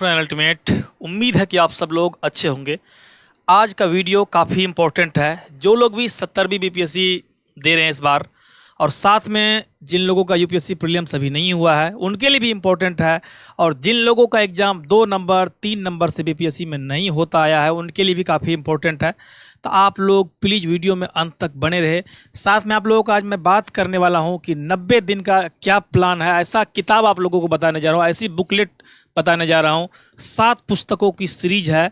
Doctor ultimate. उम्मीद है कि आप सब लोग अच्छे होंगे। आज का वीडियो काफ़ी इम्पोर्टेंट है। जो लोग भी 70वीं बीपीएससी दे रहे हैं इस बार, और साथ में जिन लोगों का यूपीएससी प्रीलिम्स अभी नहीं हुआ है उनके लिए भी इम्पोर्टेंट है, और जिन लोगों का एग्ज़ाम 2 नंबर 3 नंबर से बीपीएससी में नहीं होता आया है उनके लिए भी काफ़ी इम्पोर्टेंट है। तो आप लोग प्लीज़ वीडियो में अंत तक बने रहे। साथ में आप लोगों को आज मैं बात करने वाला हूं कि 90 दिन का क्या प्लान है। ऐसा किताब आप लोगों को बताने जा रहा हूं, ऐसी बुकलेट बताने जा रहा हूं। 7 पुस्तकों की सीरीज है,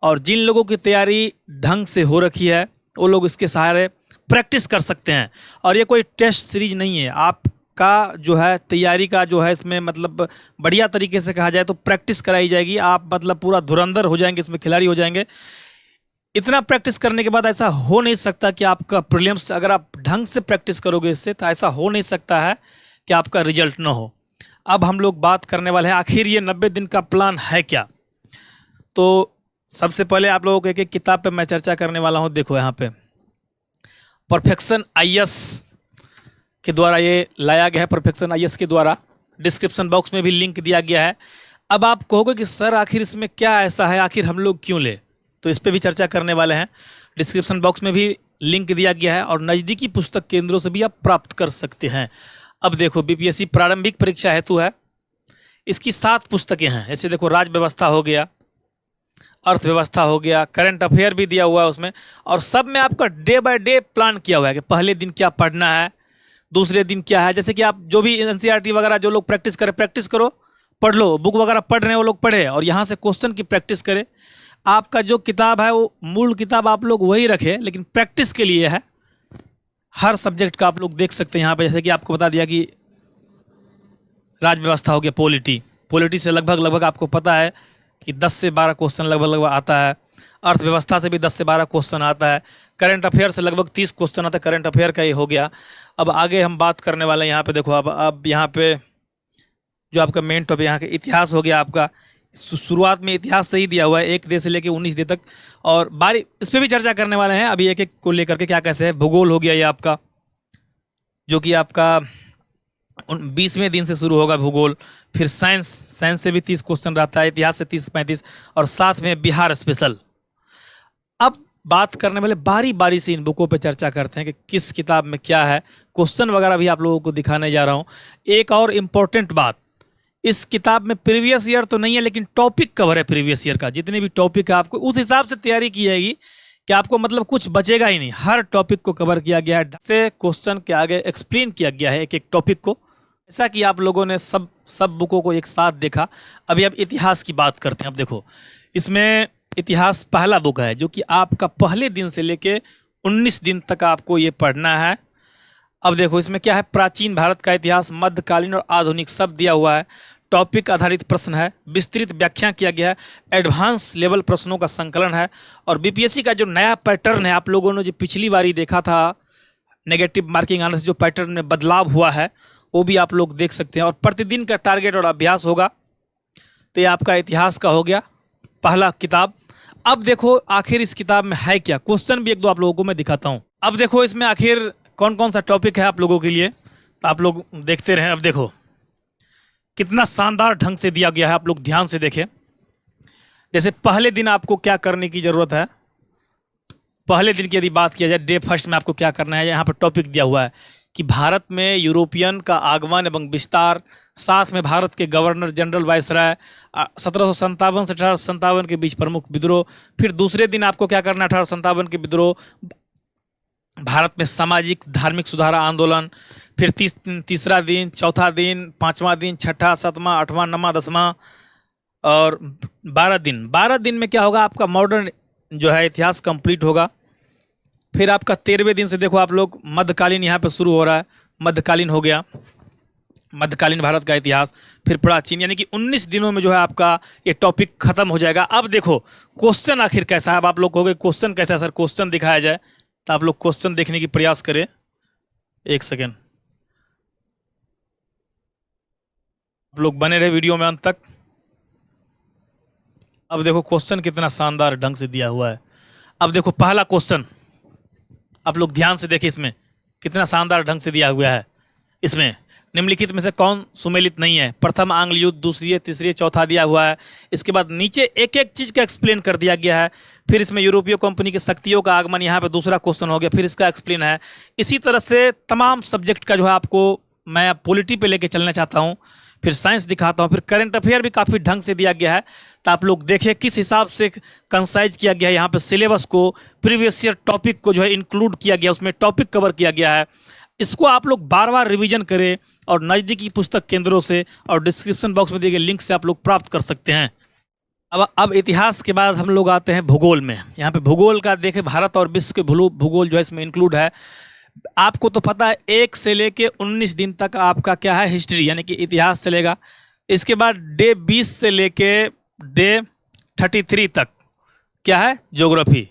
और जिन लोगों की तैयारी ढंग से हो रखी है वो लोग इसके सहारे प्रैक्टिस कर सकते हैं। और ये कोई टेस्ट सीरीज नहीं है, आपका जो है तैयारी का जो है इसमें मतलब बढ़िया तरीके से कहा जाए तो प्रैक्टिस कराई जाएगी। आप मतलब पूरा धुरंधर हो जाएंगे, इसमें खिलाड़ी हो जाएंगे। इतना प्रैक्टिस करने के बाद ऐसा हो नहीं सकता कि आपका प्रीलिम्स, अगर आप ढंग से प्रैक्टिस करोगे इससे, तो ऐसा हो नहीं सकता है कि आपका रिजल्ट ना हो। अब हम लोग बात करने वाले हैं आखिर ये 90 दिन का प्लान है क्या। तो सबसे पहले आप लोगों को एक एक किताब पे मैं चर्चा करने वाला हूँ। देखो यहाँ पे परफेक्शन आईएएस के द्वारा ये लाया गया है। परफेक्शन आईएएस के द्वारा डिस्क्रिप्शन बॉक्स में भी लिंक दिया गया है। अब आप कहोगे कि सर आखिर इसमें क्या ऐसा है, आखिर हम लोग क्यों ले, तो इस पर भी चर्चा करने वाले हैं। डिस्क्रिप्शन बॉक्स में भी लिंक दिया गया है, और नज़दीकी पुस्तक केंद्रों से भी आप प्राप्त कर सकते हैं। अब देखो बीपीएससी प्रारंभिक परीक्षा हेतु है, इसकी 7 पुस्तकें हैं। जैसे देखो राज्य व्यवस्था हो गया, अर्थव्यवस्था हो गया, करंट अफेयर भी दिया हुआ है उसमें, और सब में आपका डे बाय डे प्लान किया हुआ है कि पहले दिन क्या पढ़ना है, दूसरे दिन क्या है। जैसे कि आप जो भी एनसीईआरटी वगैरह जो लोग प्रैक्टिस करें, प्रैक्टिस करो, पढ़ लो, बुक वगैरह पढ़ रहे हैं वो लोग पढ़े, और यहाँ से क्वेश्चन की प्रैक्टिस करें। आपका जो किताब है वो मूल किताब आप लोग वही रखें, लेकिन प्रैक्टिस के लिए है। हर सब्जेक्ट का आप लोग देख सकते हैं यहाँ पे। जैसे कि आपको बता दिया कि राज्य व्यवस्था हो गया, पॉलिटी से लगभग आपको पता है कि 10 से 12 क्वेश्चन लगभग आता है। अर्थव्यवस्था से भी 10 से 12 क्वेश्चन आता है। करंट अफेयर से लगभग 30 क्वेश्चन आता है। करंट अफेयर का ये हो गया। अब आगे हम बात करने वाले हैं यहाँ पे। देखो अब यहाँ पे जो आपका मेन टॉपिक यहाँ के इतिहास हो गया। आपका शुरुआत में इतिहास से ही दिया हुआ है, 1 दे से लेकर 19 दे तक, और बारी इस पर भी चर्चा करने वाले हैं अभी एक एक को लेकर के क्या कैसे है। भूगोल हो गया ये आपका, जो कि आपका 20वें दिन से शुरू होगा भूगोल। फिर साइंस से भी 30 क्वेश्चन रहता है, इतिहास से 30-35, और साथ में बिहार स्पेशल। अब बात करने वाले बारी बारी से इन बुकों पे चर्चा करते हैं कि किस किताब में क्या है। क्वेश्चन वगैरह भी आप लोगों को दिखाने जा रहा हूँ। एक और इम्पोर्टेंट बात, इस किताब में प्रीवियस ईयर तो नहीं है, लेकिन टॉपिक कवर है प्रीवियस ईयर का। जितने भी टॉपिक है आपको उस हिसाब से तैयारी की जाएगी कि आपको मतलब कुछ बचेगा ही नहीं। हर टॉपिक को कवर किया गया है, से क्वेश्चन के आगे एक्सप्लेन किया गया है एक एक टॉपिक को, ऐसा कि आप लोगों ने सब बुकों को एक साथ देखा। अभी अब इतिहास की बात करते हैं। अब देखो इसमें इतिहास पहला बुक है, जो कि आपका पहले दिन से लेके 19 दिन तक आपको ये पढ़ना है। अब देखो इसमें क्या है, प्राचीन भारत का इतिहास, मध्यकालीन और आधुनिक सब दिया हुआ है। टॉपिक आधारित प्रश्न है, विस्तृत व्याख्या किया गया है, एडवांस लेवल प्रश्नों का संकलन है। और बीपीएससी का जो नया पैटर्न है, आप लोगों ने जो पिछली बारी देखा था नेगेटिव मार्किंग आने से जो पैटर्न में बदलाव हुआ है वो भी आप लोग देख सकते हैं। और प्रतिदिन का टारगेट और अभ्यास होगा। तो ये आपका इतिहास का हो गया पहला किताब। अब देखो आखिर इस किताब में है क्या, क्वेश्चन भी एक दो आप लोगों को मैं दिखाता हूँ। अब देखो इसमें आखिर कौन कौन सा टॉपिक है आप लोगों के लिए, तो आप लोग देखते रहें। अब देखो कितना शानदार ढंग से दिया गया है, आप लोग ध्यान से देखें। जैसे पहले दिन आपको क्या करने की ज़रूरत है। पहले दिन की यदि बात किया जाए, डे फर्स्ट में आपको क्या करना है, यहाँ पर टॉपिक दिया हुआ है कि भारत में यूरोपियन का आगमन एवं विस्तार, साथ में भारत के गवर्नर जनरल वायसराय, 1757 से 1857 के बीच प्रमुख विद्रोह। फिर दूसरे दिन आपको क्या करना है, 1857 के विद्रोह, भारत में सामाजिक धार्मिक सुधार आंदोलन। फिर तीसरा दिन, चौथा दिन, 5वां दिन, 6ठा, 7वां, 8वां, 9वां, 10वां, और 12 दिन में क्या होगा, आपका मॉडर्न जो है इतिहास कंप्लीट होगा। फिर आपका 13वें दिन से देखो आप लोग मध्यकालीन यहाँ पे शुरू हो रहा है। मध्यकालीन हो गया, मध्यकालीन भारत का इतिहास। फिर प्राचीन, यानी कि 19 दिनों में जो है आपका ये टॉपिक खत्म हो जाएगा। अब देखो क्वेश्चन आखिर कैसा है। अब आप लोग कहोगे क्वेश्चन कैसा है सर, क्वेश्चन दिखाया जाए, तो आप लोग क्वेश्चन देखने की प्रयास करें। एक सेकेंड, आप लोग बने रहे वीडियो में अंत तक। अब देखो क्वेश्चन कितना शानदार ढंग से दिया हुआ है। अब देखो पहला क्वेश्चन, आप लोग ध्यान से देखिए, इसमें कितना शानदार ढंग से दिया हुआ है। इसमें निम्नलिखित में से कौन सुमेलित नहीं है? प्रथम आंग्ल युद्ध, दूसरी, तीसरी, चौथा दिया हुआ है। इसके बाद नीचे एक एक चीज़ का एक्सप्लेन कर दिया गया है। फिर इसमें यूरोपीय कंपनी की शक्तियों का आगमन, यहाँ पे दूसरा क्वेश्चन हो गया, फिर इसका एक्सप्लेन है। इसी तरह से तमाम सब्जेक्ट का जो है आपको मैं पॉलिटी पे लेके चलना चाहता हूँ, फिर साइंस दिखाता हूँ, फिर करंट अफेयर भी काफ़ी ढंग से दिया गया है, तो आप लोग देखें किस हिसाब से कंसाइज किया गया है। यहाँ पे सिलेबस को, प्रीवियस ईयर टॉपिक को जो है इंक्लूड किया गया, उसमें टॉपिक कवर किया गया है। इसको आप लोग बार बार रिवीजन करें और नज़दीकी पुस्तक केंद्रों से और डिस्क्रिप्शन बॉक्स में दिए गए लिंक से आप लोग प्राप्त कर सकते हैं। अब इतिहास के बाद हम लोग आते हैं भूगोल में। यहाँ पे भूगोल का देखें, भारत और विश्व के भूगोल जो है इसमें इंक्लूड है। आपको तो पता है 1 से लेके 19 दिन तक आपका क्या है, हिस्ट्री यानी कि इतिहास चलेगा। इसके बाद डे 20 से लेके डे 33 तक क्या है, ज्योग्राफी।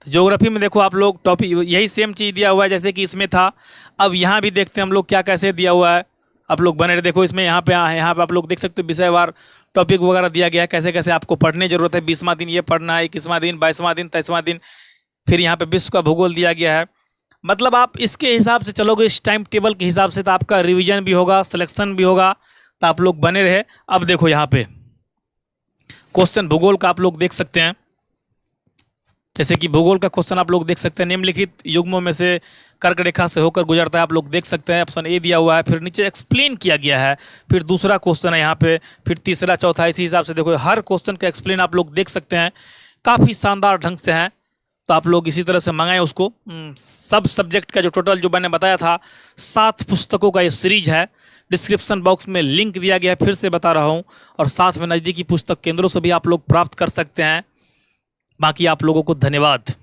तो ज्योग्राफी में देखो आप लोग टॉपिक यही सेम चीज़ दिया हुआ है जैसे कि इसमें था। अब यहाँ भी देखते हैं हम लोग क्या कैसे दिया हुआ है, आप लोग बने रहे। देखो इसमें यहाँ पे आप लोग देख सकते हो विषयवार टॉपिक वगैरह दिया गया है, कैसे कैसे आपको पढ़ने की जरूरत है। 20वां दिन ये पढ़ना है, 21वां दिन, 22वां दिन, 23वां दिन, फिर यहाँ पे विश्व का भूगोल दिया गया है। मतलब आप इसके हिसाब से चलोगे, इस टाइम टेबल के हिसाब से, तो आपका रिवीजन भी होगा, सिलेक्शन भी होगा, तो आप लोग बने रहे। अब देखो यहाँ पे क्वेश्चन भूगोल का आप लोग देख सकते हैं, जैसे कि भूगोल का क्वेश्चन आप लोग देख सकते हैं, निम्नलिखित युग्मों में से कर्क रेखा से होकर गुजरता है, आप लोग देख सकते हैं। ऑप्शन ए दिया हुआ है, फिर नीचे एक्सप्लेन किया गया है, फिर दूसरा क्वेश्चन है यहाँ पे, फिर तीसरा, चौथा, इसी हिसाब से देखो हर क्वेश्चन का एक्सप्लेन आप लोग देख सकते हैं, काफ़ी शानदार ढंग से हैं। तो आप लोग इसी तरह से मंगाएं उसको। सब सब्जेक्ट का जो टोटल जो मैंने बताया था 7 पुस्तकों का ये सीरीज है। डिस्क्रिप्शन बॉक्स में लिंक दिया गया है, फिर से बता रहा हूँ, और साथ में नज़दीकी पुस्तक केंद्रों से भी आप लोग प्राप्त कर सकते हैं। बाकी आप लोगों को धन्यवाद।